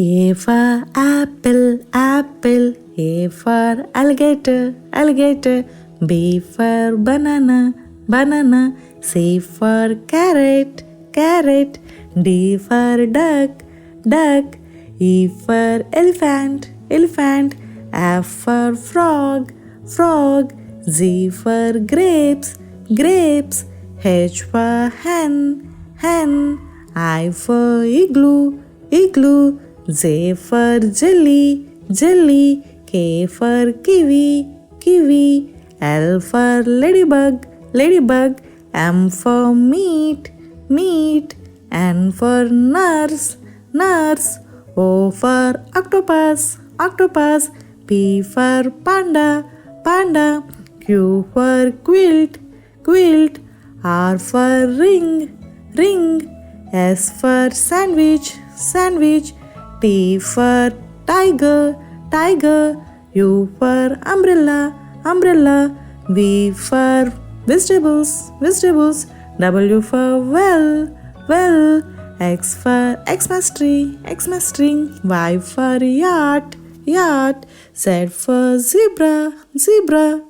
A for apple, apple. A for alligator, alligator. B for banana, banana. C for carrot, carrot. D for duck, duck. E for elephant, elephant. F for frog, frog. Z for grapes, grapes. H for hen, hen. I for igloo, igloo. J for jelly, jelly. K for kiwi, kiwi. L for ladybug, ladybug. M for meat, meat. N for nurse, nurse. O for octopus, octopus. P for panda, panda. Q for quilt, quilt. R for ring, ring. S for sandwich, sandwich. T for tiger, tiger. U for umbrella, umbrella. V for vegetables, vegetables. W for well, well. X for Xmas tree, Xmas tree. Y for yacht, yacht. Z for zebra, zebra.